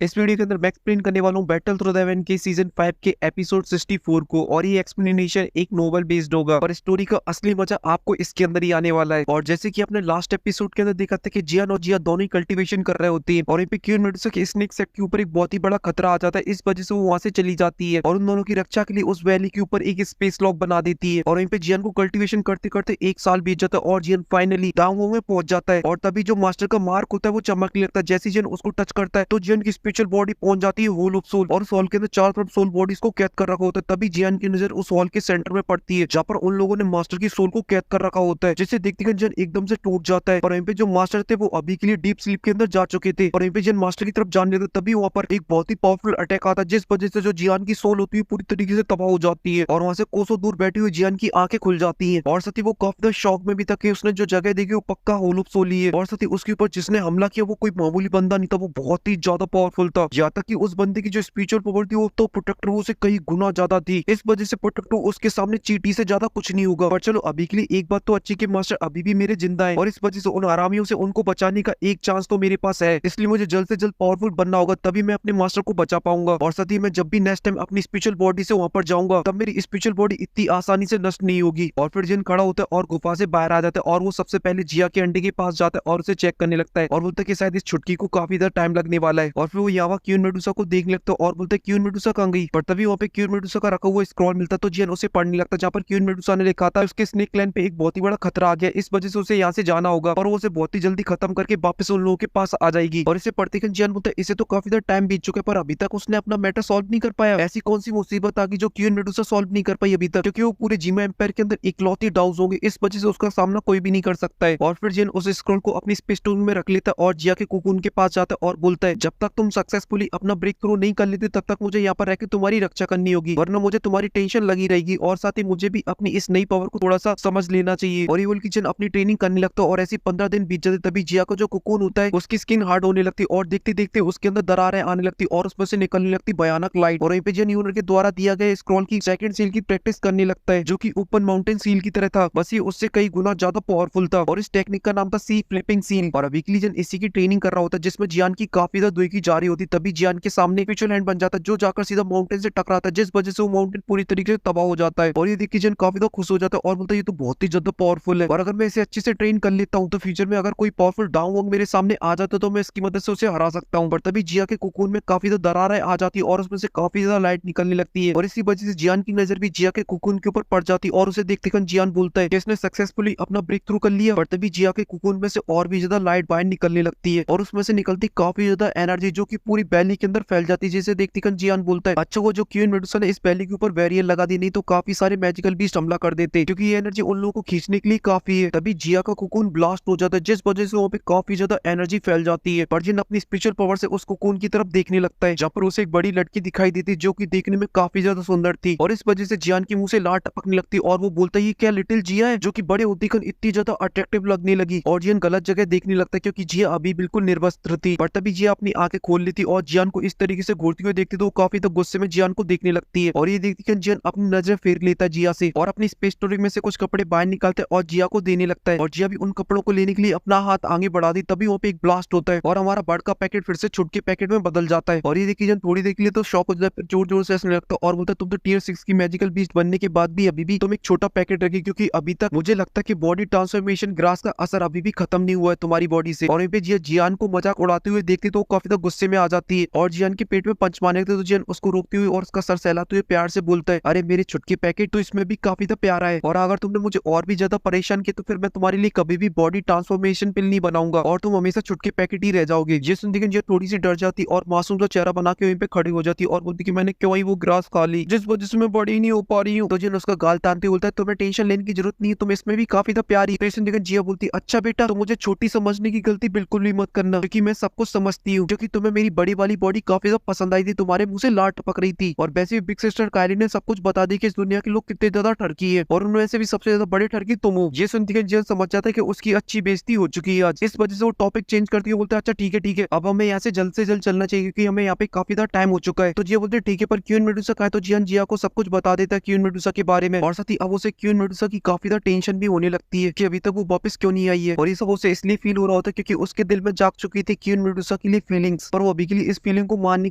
इस वीडियो के अंदर मैं एक्सप्लेन करने वाला हूँ बैटल थ्रू द हेवन के सीजन 5 के एपिसोड 64 को। और ये एक्सप्लेनेशन एक नोवेल बेस्ड होगा और स्टोरी का असली मजा आपको इसके अंदर ही आने वाला है। और जैसे कि आपने लास्ट एपिसोड के अंदर देखा था कि जियान और जिया दोनों ही कल्टीवेशन कर रहे होती है और यहाँ पे क्यून मेडुसा के स्नेक सेट के ऊपर एक बहुत ही बड़ा खतरा आ जाता है। इस वजह से वो वहां से चली जाती है और उन दोनों की रक्षा के लिए उस वैली के ऊपर एक स्पेस लॉक बना देती है। और वहीं पे जियान को कल्टीवेशन करते करते एक साल बीत जाता है और जियान फाइनली डांगो में पहुंच जाता है। और तभी जो मास्टर का मार्क होता है वो चमकने लगता है। जैसे जियान उसको टच करता है तो जियान की स्पिरिचुअल बॉडी पहुंच जाती है होल ऑफ सोल, और उस हॉल के अंदर चारों तरफ सोल बॉडीज को कैद कर रखा होता है। तभी जियान की नजर उस हॉल के सेंटर में पड़ती है जहाँ पर उन लोगों ने मास्टर की सोल को कैद कर रखा होता है, जिसे देखते ही जियान एकदम से टूट जाता है। और वहीं पे जो मास्टर थे वो अभी के लिए डीप स्लीप के अंदर जा चुके थे और वहीं पे जियान मास्टर की तरफ जाने लगे तभी वहाँ पर एक बहुत ही पावरफुल अटैक आता है, जिस वजह से जो जियान की सोल होती है पूरी तरीके से तबाह हो जाती है। और वहां से कोसों दूर बैठी हुई जियान की आंखें खुल जाती हैं और साथ ही वो काफी शॉक में भी था कि उसने जो जगह देखी वो पक्का होल ऑफ सोल ही है। और साथ ही उसके ऊपर जिसने हमला किया वो कोई मामूली बंदा नहीं था, वो बहुत ही ज्यादा पावरफुल था। यहाँ तक कि उस बंदे की जो स्पिरिचुअल पावर थी वो तो प्रोटेक्टर वो से कई गुना ज्यादा थी। इस वजह से प्रोटेक्टर उसके सामने चींटी से ज्यादा कुछ नहीं होगा। पर चलो अभी के लिए एक बात तो अच्छी कि मास्टर अभी भी मेरे जिंदा है और इस वजह से उन आरामियों से उनको बचाने का एक चांस तो मेरे पास है, इसलिए मुझे जल्द से जल्द पावरफुल बनना होगा, तभी मैं अपने मास्टर को बचा पाऊंगा। और साथ ही मैं जब भी नेक्स्ट टाइम अपनी स्पिरिचुअल बॉडी से वहां पर जाऊंगा तब मेरी स्पिरिचुअल बॉडी इतनी आसानी से नष्ट नहीं होगी। और फिर जिन खड़ा होता है और गुफा से बाहर आ जाता है और वो सबसे पहले जिया के अंडे के पास जाता है और उसे चेक करने लगता है और बोलता है कि शायद इस छुटकी को काफी ज्यादा टाइम लगने वाला है। और फिर वो यहाँ क्यून मेडुसा को देखने लगता है और बोलता है क्यून मेडुसा कहाँ गई। पर तभी वहाँ पे क्यून मेडुसा का रखा हुआ स्क्रॉल मिलता तो जियन उसे पढ़ने लगता जहाँ पर क्यून मेडुसा ने लिखा था उसके स्नेक क्लैन पे एक बहुत ही बड़ा खतरा आ गया, इस वजह से उसे यहाँ से जाना होगा और वो उसे बहुत ही जल्दी खत्म करके वापस उन लोगों के पास आ जाएगी। और इसे पढ़ते ही जियन बोलता है इसे तो काफी ज्यादा टाइम बीत चुका है पर अभी तक उसने अपना मैटर सॉल्व नहीं कर पाया। ऐसी कौन सी मुसीबत आ गई जो क्यून मेडुसा सॉल्व नहीं कर पाई अभी तक, क्योंकि वो पूरे जीमा एम्पायर के अंदर इकलौती डाउस होंगे, इस वजह से उसका सामना कोई भी नहीं कर सकता है। और फिर जियन उस स्क्रॉल को अपनी स्पेस टूल में रख लेता है और जिया के कुकुन के पास जाता है और बोलता है जब तक तुम सक्सेसफुली अपना ब्रेक थ्रू नहीं कर लेते तब तक मुझे यहाँ पर रहकर तुम्हारी रक्षा करनी होगी, वरना मुझे तुम्हारी टेंशन लगी रहेगी। और साथ ही मुझे भी अपनी इस नई पावर को थोड़ा सा समझ लेना चाहिए। और इवल किचन अपनी ट्रेनिंग करने लगता है और ऐसी 15 दिन बीत जाते तभी जिया का जो कुकुन होता है उसकी स्किन हार्ड होने लगती और देखते देखते उसके अंदर दरारें आने लगती और उसमें से निकलने लगती भयानक लाइट। और वहीं पे जियन यूनर के द्वारा दिया गया स्क्रॉल की सेकंड सील की प्रैक्टिस करने लगता है जो कि ओपन माउंटेन सील की तरह था, बस ये उससे कई गुना ज्यादा पावरफुल था और इस टेक्निक का नाम था सी फ्लिपिंग सील। और अभी के लिए जियन इसी की ट्रेनिंग कर रहा होता है जिसमें जियान की काफी ज्यादा दुई की जा रही होती, तभी जियान के सामने स्पिरिचुअल हैंड बन जाता है जो जाकर सीधा माउंटेन से टकराता है, जिस वजह से वो माउंटेन पूरी तरीके से तबाह हो जाता है। और ये देख के जियन काफी ज्यादा खुश हो जाता है और बोलता है ये तो बहुत ही ज्यादा पावरफुल है और अगर मैं इसे अच्छे से ट्रेन कर लेता हूँ तो फ्यूचर में अगर कोई पावरफुल डाउन वोंग मेरे सामने आ जाता तो मैं इसकी मदद से उसे हरा सकता हूँ। पर तभी जिया के कुकुन में काफी ज्यादा दरारें आ जाती है और उसमें से काफी ज्यादा लाइट निकलने लगती है और इसी वजह से जियान की नजर भी जिया के कुकुन के ऊपर पड़ जाती है और उसे देखते ही जियान बोलता है कि इसने सक्सेसफुली अपना ब्रेक थ्रू कर लिया। पर तभी जिया के कुकुन में से और भी ज्यादा लाइट बाहर निकलने लगती है और उसमें से निकलती काफी ज्यादा एनर्जी जो की पूरी बैली के अंदर फैल जाती है, जिसे देखते ही जियान बोलता है अच्छा वो जो क्यून मेडुसा ने इस बैली के ऊपर बैरियर लगा दी, नहीं तो काफी सारे मैजिकल बीस्ट हमला कर देते क्योंकि ये एनर्जी उन लोगों को खींचने के लिए काफी है। तभी जिया का कुकुन ब्लास्ट हो जाता है जिस वजह से वहाँ पे काफी ज्यादा एनर्जी फैल जाती है। पर जिन अपनी स्पिरिचुअल पावर से उस कुकुन की तरफ देखने लगता है जहाँ पर उसे एक बड़ी लड़की दिखाई देती है जो कि देखने में काफी ज्यादा सुंदर थी और इस वजह से जियान के मुंह से लार टपकने लगती और वो बोलता है ये क्या लिटिल जिया है जो कि बड़े होती इतनी ज्यादा अट्रैक्टिव लगने लगी। और जियान गलत जगह देखने लगता है क्योंकि जिया अभी बिल्कुल निर्वस्त्र थी। पर तभी जिया अपनी आंखें खोल लेती और जियान को इस तरीके से घूरती हुई देखती तो वो काफी तो गुस्से में जियान को देखने लगती है और ये देखती है जियान अपनी नजर फेर लेता है जिया से और अपनी स्पेस स्टोरी में से कुछ कपड़े बाहर निकालते है और जिया को देने लगता है और जिया भी उन कपड़ों को लेने के लिए अपना हाथ आगे बढ़ा दी तभी वहाँ पे एक ब्लास्ट होता है और हमारा बर्ड का पैकेट फिर से छुटके पैकेट में बदल जाता है। और ये देखिए जियान थोड़ी देर के लिए तो शॉक हो जाता है, जोर जोर से हंसने लगता है और बोलता है तुम तो टियर 6 की मैजिकल बीस्ट बनने के बाद भी अभी भी तुम एक छोटा पैकेट रखी, क्योंकि अभी तक मुझे लगता है कि बॉडी ट्रांसफॉर्मेशन ग्रास का असर अभी भी खत्म नहीं हुआ है तुम्हारी बॉडी से। और वहीं पे जियान को मजाक उड़ाते हुए देखती तो काफी तो गुस्से में आ जाती है और जियान के पेट में पंच मारने लगते तो जियान उसको रोकती हुई और उसका सर सहलाते हुए प्यार से बोलता है अरे मेरे छुटके पैकेट तो इसमें भी काफी तो प्यारा है और अगर तुमने मुझे और भी ज्यादा परेशान किया तो फिर मैं तुम्हारे लिए कभी भी बॉडी ट्रांसफॉर्मेशन पिल नहीं बनाऊंगा और तुम हमेशा छुटके पैकेट ही रह जाओगे। ये सुनती जियान थोड़ी सी डर जाती और मासूम सा चेहरा बना के वहीं पे खड़ी हो जाती और बोलती कि मैंने क्यों ही वो ग्रास खा ली जिस वजह से मैं बड़ी नहीं हो पा रही हूँ। तो जियान उसका गाल तानते बोलता है तुम्हें टेंशन लेने की जरूरत नहीं है, तुम इसमें भी काफी तो प्यारी। तो जिया बोलती अच्छा बेटा तो मुझे छोटी समझने की गलती बिल्कुल भी मत करना क्योंकि मैं सब कुछ समझती हूँ, क्योंकि तुम्हें मेरी बड़ी वाली बॉडी काफी ज्यादा पसंद आई थी, तुम्हारे मुंह से लार टपक रही थी और वैसे भी बिग सिस्टर कायली ने सब कुछ बता दी कि इस दुनिया के लोग कितने ज्यादा ठरकी है और उनमें से भी सबसे ज्यादा बड़े ठरकी तुम हो। ये सुनती है जियान समझ जाता है कि उसकी अच्छी बेइज्जती हो चुकी है आज, इस वजह से वो टॉपिक चेंज करती है, बोलता है अच्छा ठीक है अब हमें यहाँ से जल्द चलना चाहिए क्योंकि हमें यहाँ पे काफी ज्यादा टाइम हो चुका है। तो जिया बोलते ठीक है पर क्यून मेडुसा का है, तो जियान जिया को सब कुछ बता देता है क्यून मेडुसा के बारे में और साथ ही अब उसे क्यून मेडुसा की काफी ज्यादा टेंशन भी होने लगती है कि अभी तक वो वापस क्यों नहीं आई है और ये सब उसे इसलिए फील हो रहा होता है क्योंकि उसके दिल में जाग चुकी थी क्यून मेडुसा के लिए फीलिंग्स। पर वो अभी के लिए इस फीलिंग को मानने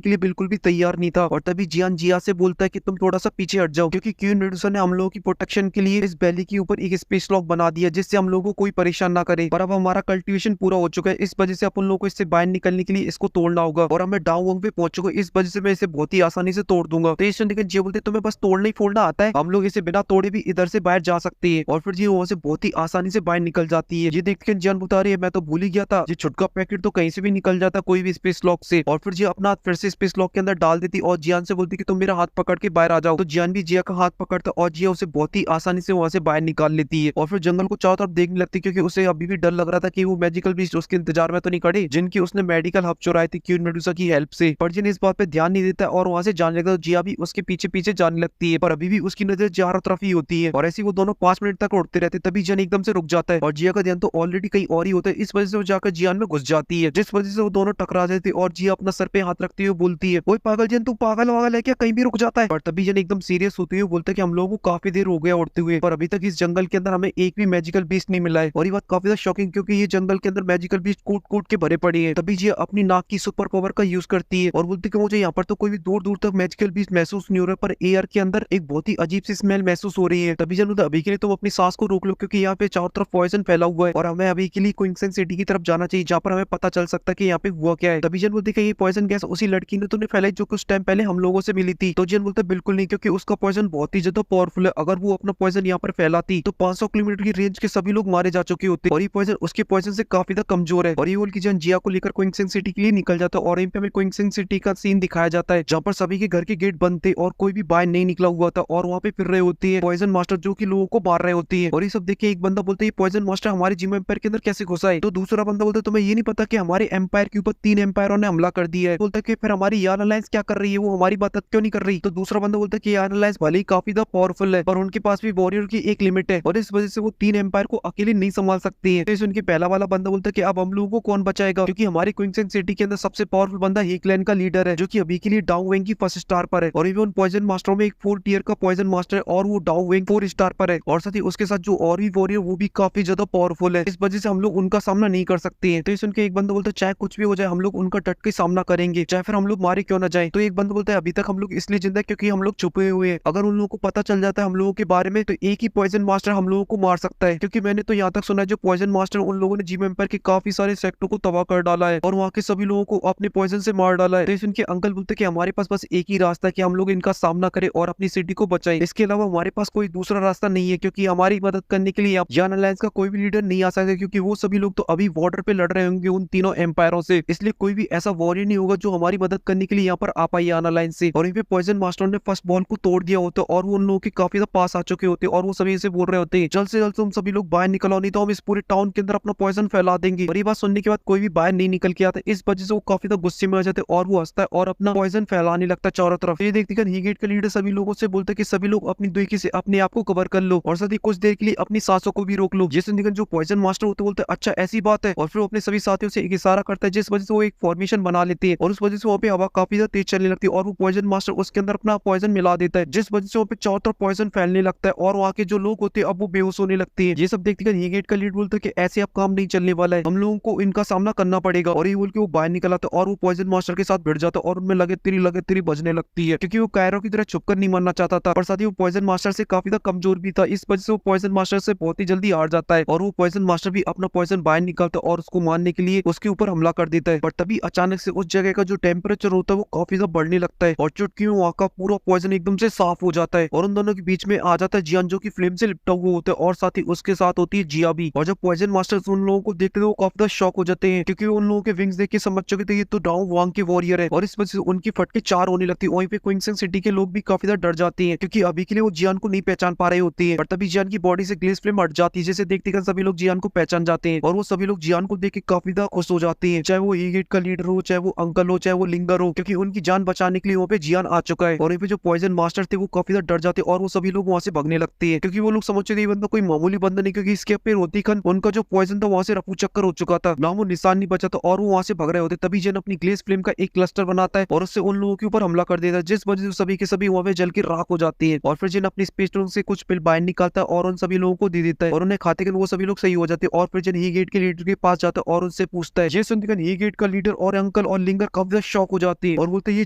के लिए बिल्कुल भी तैयार नहीं था। और तभी जियान जिया से बोलता है कि तुम थोड़ा सा पीछे हट जाओ, क्योंकि क्वीन मेडुसा ने हम लोगों की प्रोटेक्शन के लिए इस वैली के ऊपर एक स्पेस लॉक बना दिया, जिससे हम लोगों को कोई परेशान ना करे। पर अब हमारा कल्टीवेशन पूरा हो चुका है, इस वजह से अपन लोगों को इससे बाहर निकलने के लिए इसको तोड़ना होगा। और अब मैं डाउन पे पहुंच चुका हूं, इस वजह से मैं इसे बहुत ही आसानी से तोड़ दूंगा। तो इस जिया बोलते तुम्हें बस तोड़ना ही फोड़ना आता है, हम लोग इसे बिना तोड़े भी इधर से बाहर जा सकते हैं। और फिर जी वहां से बहुत ही आसानी से बाहर निकल जाती है। ये देख के जियान बता रही है मैं तो भूल ही गया था, ये छुटका पैकेट तो कहीं से भी निकल जाता कोई भी स्पेस लॉक से। और फिर जी अपना हाथ फिर से स्पेस लॉक के अंदर डाल देती और जियान से बोलती कि तुम मेरा हाथ पकड़ के बाहर आ जाओ। तो जियान भी जिया का हाथ पकड़ता और जिया उसे बहुत ही आसानी से वहां से बाहर निकाल लेती है। और फिर जंगल को चारों तरफ देखने लगती, क्योंकि उसे अभी भी डर लग रहा था कि वो मैजिकल बीस्ट उसके इंतजार में तो नहीं खड़े, जिनकी उसने मेडिकल हब चुराई थी क्वीन मेडुसा की हेल्प से। पर जिन इस बात पे ध्यान नहीं देता और वहां से जाने लगता, तो जिया भी उसके पीछे पीछे जाने लगती है। पर अभी भी उसकी नजर चारों तरफ ही होती है और ऐसे वो दोनों 5 मिनट तक उड़ते रहते। तभी जन एकदम से रुक जाता है और जिया का ध्यान तो ऑलरेडी कहीं और ही होता है। इस वजह से वो जाकर जियान में घुस जाती है, जिस वजह से वो दोनों टकरा जाते हैं। और जिया अपना सर पे हाथ रखती हुई बोलती है, ओए पागल जन, तू पागल वागल है क्या, कहीं भी रुक जाता है। पर तभी जन एकदम सीरियस होती हुई बोलता है कि हम लोगों को काफी देर हो गया उड़ते हुए, पर अभी तक इस जंगल के अंदर हमें एक भी मैजिकल बीस्ट नहीं मिला है। और ये बात काफी ज्यादा शॉकिंग, क्योंकि ये जंगल के अंदर मैजिकल बीस्ट कूट कूट के भरे पड़े हैं। तभी जिया अपनी नाक की सुपर पावर का यूज करती है और बोलती है कि मुझे यहाँ पर तो कोई भी दूर दूर तक मैजिकल बीस्ट महसूस नहीं हो रहा, पर एयर के अंदर एक बहुत ही अजीब सी स्मेल महसूस हो रही है। तभी जन अभी के लिए तुम अपनी सांस को रोक लो, क्योंकि यहाँ पे चारों तरफ पॉइजन फैला हुआ है और हमें अभी के लिए क्विंसेंट सिटी की तरफ जाना चाहिए, जहाँ पर हमें पता चल सकता है कि यहाँ पे हुआ क्या है। तभी जन बोलते ये पॉइजन गैस उसी लड़की ने तुमने फैलाई जो कुछ टाइम पहले हम लोगों से मिली थी। तो जन बोलते बिल्कुल नहीं, क्योंकि उसका पॉइजन बहुत ही ज्यादा पावरफुल है। अगर वो अपना पॉइजन यहाँ पर फैलाती तो 500 किलोमीटर की रेंज के सभी लोग मारे जा चुके होते, और ये पॉइजन उसके पॉइजन से काफी ज्यादा कमजोर है। और ये बोल की जन जिया को लेकर क्विंसेंट सिटी के लिए निकल जाता है और यहीं पे हमें क्विंसेंट सिटी का सीन दिखाया जाता है, जहाँ पर सभी के घर के गेट बंद थे और कोई भी बाहर नहीं निकला हुआ था और वहाँ पे फिर रहे होती है पॉइजन मास्टर, जो कि लोगों को मार रहे होती है। और ये सब देख के एक बंदा बोलता है पॉइजन मास्टर हमारे जिम एम्पायर के अंदर कैसे घुसा है। तो दूसरा बंदा बोलता है तुम्हें ये नहीं पता कि हमारे एम्पायर के ऊपर 3 एम्पायरों ने हमला कर दिया है। बोलता है कि फिर हमारी यान अलायंस क्या कर रही है, वो हमारी बात क्यों नहीं कर रही। तो दूसरा बंदा बोलता है कि यान अलायंस भले ही काफी ज्यादा पावरफुल है, पर उनके पास भी वॉरियर की एक लिमिट है और इस वजह से वो 3 एम्पायर को अकेले नहीं संभाल सकती है। तो इस उनके पहला वाला बंदा बोलता है कि अब हम लोगों को कौन बचाएगा, क्योंकि हमारी क्विंसेंट सिटी के अंदर सबसे पावरफुल बंदा ही क्लैन का लीडर है, जो कि अभी के लिए डाउ वेंग की फर्स्ट स्टार पर है। और इवन पॉइजन मास्टरों में एक 4 टियर का पॉइजन मास्टर है और वो डाउ वेंग 4 स्टार पर है। और साथ ही उसके साथ जो और भी वॉरियर वो भी काफी ज्यादा पावरफुल है, इस वजह से हम लोग उनका सामना नहीं कर सकते हैं। तो इस उनके एक बंदा बोलता है चाहे कुछ भी हो जाए हम लोग उनका डट के सामना करेंगे, चाहे फिर हम लोग मारे क्यों ना जाए। तो एक बंदा बोलता है अभी तक हम लोग इसलिए जिंदा है क्योंकि हम लोग छुपे हुए हैं, अगर उन लोगों को पता चल जाता है हम लोगों के बारे में तो एक ही पॉइजन मास्टर हम लोगों को मार सकता है। क्योंकि मैंने तो यहाँ तक सुना है जो पॉइजन मास्टर उन लोगों ने जिम एम्पायर के काफी सारे सेक्टरों को तबाह कर डाला है और वहाँ के सभी लोगों को अपने पॉइजन से मार डाला है। तो इस उनके अंकल बोलते कि हमारे पास बस एक ही रास्ता है कि हम लोग इनका सामना करें और अपनी सिटी को बचाएं, इसके अलावा हमारे पास कोई दूसरा रास्ता नहीं है। क्योंकि हमारी मदद करने के लिए यान अलायंस का कोई भी लीडर नहीं आ सकता, क्योंकि वो सभी लोग तो अभी बॉर्डर पे लड़ रहे होंगे उन तीनों एम्पायरों से, इसलिए कोई भी ऐसा वॉरियर नहीं होगा जो हमारी मदद करने के लिए यहाँ पर आ पाए यान अलायंस से। और पॉइजन मास्टर ने फर्स्ट बॉल को तोड़ दिया होता और वो उन लोगों के काफी ज्यादा पास आ चुके होते और वो सभी से बोल रहे होते जल्द से जल्द तुम सभी लोग बाहर निकलो, नहीं तो हम इस पूरे टाउन के अंदर अपना पॉइजन फैला देंगे। और ये बात सुनने के बाद कोई भी बाहर नहीं निकल के आता, इस वजह से वो काफी ज्यादा गुस्से में आ जाते और वो हंसता है और अपना पॉइजन फैलाने लगता है चारों तरफ। ये देखते ही गेट का लीडर सभी लोगों से बोलता है कि सभी लोग अपनी दुखी से अपने आप को कवर कर लो और साथ ही कुछ देर के लिए अपनी सांसों को भी रोक लो। जिस जो पॉइजन मास्टर होते बोलते अच्छा ऐसी बात है, और फिर वो अपने सभी साथियों से एक इशारा करता है जिस वजह से वो एक फॉर्मेशन बना लेते हैं और उस वजह से वहाँ पे हवा काफी ज्यादा तेज चलने लगती है और वो पॉइजन मास्टर उसके अंदर अपना पॉइजन मिला देता है, जिस वजह से वहाँ पे चारों तरफ पॉइजन फैलने लगता है और वहाँ के जो लोग होते हैं अब वो बेहोश होने लगते हैं। ये सब देखते ही गेट का लीड बोलता है कि ऐसे अब काम नहीं चलने वाला है, हम लोगों को इनका सामना करना पड़ेगा। और ये बोल के वो बाहर निकल आता है और वो पॉइजन मास्टर के साथ भिड़ जाता है और उनमें लगे तिरी बजने लगती है, क्योंकि वो कायरो की तरह छुपकर नहीं मरना चाहता था, पर साथ ही वो पॉइजन मास्टर से काफी ज्यादा कमजोर भी था, इस वजह से वो पॉइजन मास्टर से बहुत ही जल्दी हार जाता है और वो पॉइजन मास्टर भी अपना पॉइजन बाहर निकालता है और उसको मारने के लिए उसके ऊपर हमला कर देता है। पर तभी अचानक से उस जगह का जो टेम्परेचर होता है वो काफी ज्यादा बढ़ने लगता है और चुटकी में वहाँ का पूरा पॉइजन एकदम से साफ हो जाता है और उन दोनों के बीच में आ जाता है जियान, जो की फ्लेम से लिपटा हुआ होता है और साथ ही उसके साथ होती है जिया भी। और जब पॉइजन मास्टर्स उन लोगों को देखते हैं वो काफी ज्यादा शॉक हो जाते हैं, क्योंकि उन लोगों के विंग्स देख के समझ चुके थे ये तो डाउ वांग के वॉरियर है और इस वजह से उनकी फटके 4 होने लगती है। वहीं पे क्विंसेंट सिटी के लोग भी काफी ज्यादा डर जाते हैं, क्योंकि अभी के लिए वो जियान को नहीं पहचान पा रहे होते हैं। पर तभी जियान की बॉडी से ग्लेस फ्लेम हट जाती है, जैसे देखते सभी लोग जियान को पहचान जाते हैं और वो सभी लोग जियान को देख के काफी ज्यादा खुश हो जाते हैं, चाहे वो गेट का लीडर हो, चाहे वो अंकल हो, चाहे वो लिंगर हो, क्योंकि उनकी जान बचाने के लिए वहाँ पे जियान आ चुका है। और वहीं पे जो पॉइजन मास्टर थे वो काफी ज्यादा डर जाते और वो सभी लोग वहाँ से भागने लगते हैं, क्योंकि वो लोग समझते थे ये बंदा कोई मामूली बंदा नहीं, क्योंकि इसके पे रोती खन उनका जो पॉइजन था वहाँ से रफू चक्कर हो चुका था, नाम वो निशान नहीं बचा था और वो वहाँ से भाग रहे होते। तभी जन अपनी ग्लेस फ्लेम का एक क्लस्टर बनाता है और उससे उन लोगों के ऊपर हमला कर देता है, जिस वजह से सभी के सभी वहाँ पे जल के राख हो जाती है। और फिर जिन अपनी स्पेस टूल से कुछ पिल बाहर निकालता है और उन सभी लोगों को दे देता है और उन्हें खाते वो सभी लोग सही हो जाते हैं। और फिर जिन ही गेट के लीडर के पास जाता है और उनसे पूछता है, ये सुनकर ही गेट का लीडर और अंकल और लिंगर काफी शॉक हो जाते हैं और बोलते हैं ये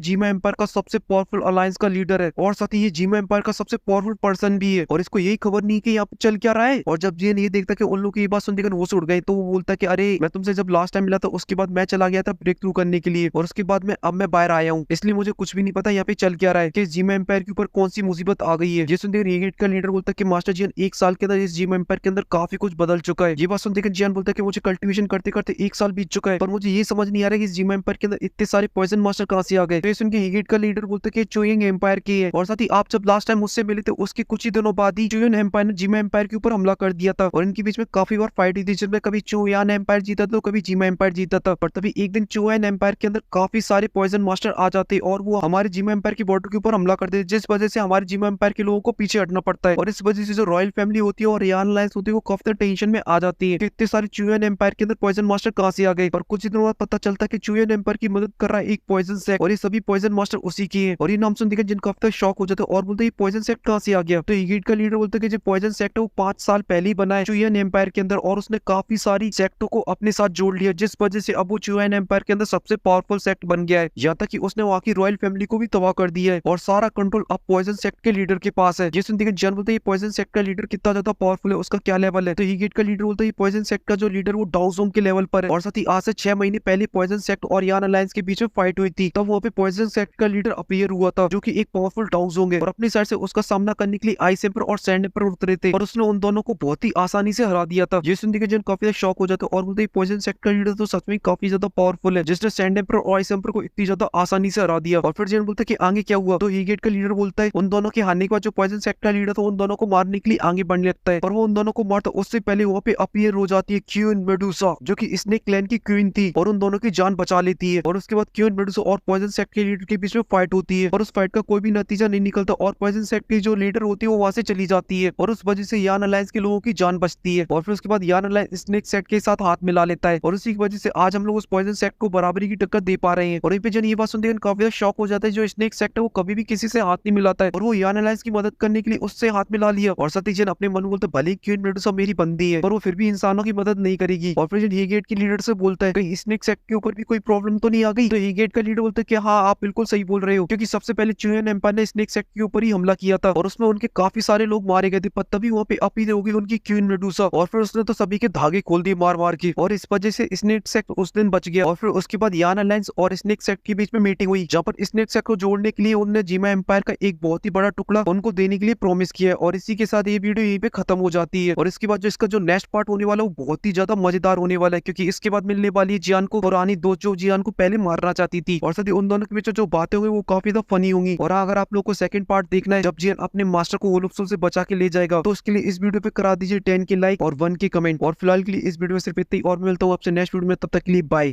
जीमा एम्पायर का सबसे पावरफुल अलायंस का लीडर है और साथ ही ये जीमा एम्पायर का सबसे पावरफुल पर्सन भी है और इसको यही खबर नहीं कि यहाँ पे चल क्या रहा है। और जब जियन ये देखता कि उन लोग की ये बात सुन देकर होश उड़ गए तो वो बोलता है कि अरे मैं तुमसे जब लास्ट टाइम मिला था उसके बाद मैं चला गया था ब्रेक थ्रू करने के लिए और उसके बाद मैं बाहर आया हूँ, इसलिए मुझे कुछ भी नहीं पता यहाँ पे चल क्या रहा है कि जीमा एम्पायर के ऊपर कौन सी मुसीबत आ गई है। ये सुन देकर ये का लीडर बोलता है कि मास्टर जियन एक साल के अंदर इस जीमा एम्पायर के अंदर काफी कुछ बदल चुका है। ये बात सुन देकर जियन बोलता है कि मुझे कल्टीवेशन करते करते एक साल बीत चुका है पर मुझे ये समझ नहीं आ रहा है कि इस जीमा एम्पायर के अंदर इतने सारे पॉइजन मास्टर कहाँ से आ गए। तो ये सुन के हीगेट का लीडर बोलता है कि चोयंग एम्पायर की है और साथ ही आप जब लास्ट टाइम मुझसे मिले थे उसके कुछ ही दिनों बाद ही चोयन एम्पायर ने जीमा एम्पायर के ऊपर हमला कर दिया था और इनके बीच में काफी बार फाइट हुई थी जिसमें कभी चोयान एम्पायर जीता था तो कभी जीमा एम्पायर जीता था। पर तभी एक दिन चोयान एम्पायर के अंदर काफी सारे पॉइजन मास्टर आ जाते और वो हमारे जीमा एम्पायर की बॉर्डर के ऊपर हमला करते जिस वजह से हमारे जीमा एम्पायर के लोगों को पीछे हटना पड़ता है और इस वजह से जो रॉयल फैमिली होती है और रियान अलायंस होती है वो काफी टेंशन में आ जाती है कि इतने सारे चोयान एम्पायर के अंदर पॉइजन मास्टर कहाँ से आ गए। पर कुछ दिनों बाद पता चलता है कि चोयान एम्पायर की मदद कर रहा है एक पॉइजन सेक्ट और ये सभी पॉइजन मास्टर उसी की है और ये नाम सुन देकर जिन काफी शॉक हो जाते हैं और बोलते हैं पॉइजन सेक्ट कहाँ से आ गया। तो हीगेट का लीडर बोलता है कि जो पॉइजन सेक्ट है वो 5 साल पहले ही बना है चुयन एम्पायर के अंदर और उसने काफी सारी सेक्टों को अपने साथ जोड़ लिया जिस वजह से अब वो चुयन एम्पायर के अंदर सबसे पावरफुल सेक्ट बन गया है। यहाँ तक कि उसने वहाँ की रॉयल फैमिली को भी तबाह कर दिया है और सारा कंट्रोल अब पॉइजन सेक्ट के लीडर के पास है। जिस देखें जन बोलते हैं पॉइजन सेक्ट का लीडर कितना ज्यादा पावरफुल है उसका क्या लेवल है। तो हीगेट का लीडर बोलता है पॉइजन सेक्ट का जो लीडर वो डाउजोंग के लेवल पर है और साथ ही आज से 6 महीने पहले पॉइजन सेक्ट और यान अलायंस के बीच में फाइट हुई थी तब वहाँ पे पॉइजन सेक्ट का लीडर अपीयर हुआ था जो कि एक पावरफुल डाउजोंग है और अपनी साइड से उसका सामना करने के लिए आइस एम्पर और सैंड एम्पर उतरे थे और उसने उन दोनों को बहुत ही आसानी से हरा दिया था। ये सुन के जन काफी शॉक हो जाते और बोलते हैं पॉइजन सेक्ट का लीडर तो सच में काफी ज्यादा पावरफुल है जिसने सैंड एम्पर और आइस एम्पर को इतनी ज्यादा आसानी से हरा दिया। और फिर जन बोलता है कि आगे क्या हुआ। तो हीगेट का लीडर बोलता है उन दोनों के हारने के बाद जो पॉइजन सेक्ट का लीडर था उन दोनों को मारने के लिए आगे बढ़ने लगता है पर वो उन दोनों को मारता उससे पहले वहाँ पे अपीयर हो जाती है क्वीन मेडुसा जो कि स्नेक क्लैन की क्वीन थी और उन दोनों की जान बचा लेती है और उसके बाद क्वीन मेडुसा और पॉइजन सेक्ट के लीडर के बीच में फाइट होती है और उस फाइट का कोई भी नतीजा नहीं निकलता और पॉइजन सेक्ट की जो लीडर होती है वो वहां से चली जाती है और उस वजह से यान अलायंस के लोगों की जान बचती है और फिर उसके बाद यान अलायंस स्नेक सेक्ट के साथ हाथ मिला लेता है और उसी की वजह से आज हम लोग उस पॉइजन सेक्ट को बराबरी की टक्कर दे पा रहे हैं। और पे जन ये बात सुनते काफी शॉक हो जाता है जो स्नेक सेक्ट है वो कभी भी किसी से हाथ नहीं मिलाता है और वो यान अलायंस की मदद करने के लिए उससे हाथ मिला लिया और साथ ही जन अपने मन में बोलते भले क्वीन मेडुसा मेरी बंदी है पर वो फिर भी इंसानों की मदद नहीं करेगी। और फिर जन हीगेट के लीडर से बोलता है कहीं स्नेक सेक्ट के ऊपर भी कोई प्रॉब्लम तो नहीं आ गई। तो हीगेट का लीडर बोलता है कि हाँ आप बिल्कुल सही बोल रहे हो क्योंकि सबसे पहले चुयन एम्पायर ने स्नेक सेक्ट के ऊपर ही हमला किया था और उसमें उनके काफी सारे लोग मारे गए थे पर तभी वहाँ पे अपील होगी उनकी क्वीन मेडुसा और फिर उसने तो सभी के धागे खोल दिए मार मार के और इस वजह से स्नेक सेक्ट उस दिन बच गया। और फिर उसके बाद यान अलायंस और स्नेक सेक्ट के बीच में मीटिंग हुई जहाँ पर स्नेक सेक्ट को जोड़ने के लिए उन्होंने जीमा एम्पायर का एक बहुत ही बड़ा टुकड़ा उनको देने के लिए प्रॉमिस किया है। और इसी के साथ ये वीडियो यहीं पे खत्म हो जाती है और इसके बाद जो इसका जो नेक्स्ट पार्ट होने वाला है वो बहुत ही ज्यादा मजेदार होने वाला है क्योंकि इसके बाद मिलने वाली है जियान को पुरानी दोस्त जो जियान को पहले मारना चाहती थी और साथ ही उन दोनों के बीच जो बातें होंगी वो काफी ज्यादा फनी होंगी। और अगर आप लोग को सेकंड पार्ट देखना है जब जियान अपने मास्टर को वोलुप्सोल से बचा के ले जाएगा तो उसके लिए इस वीडियो पे करा दीजिए 10 के लाइक और 1 के कमेंट। और फिलहाल के लिए इस वीडियो में सिर्फ इतना ही और मिलता हूँ आपसे नेक्स्ट वीडियो में, तब तक के लिए बाय।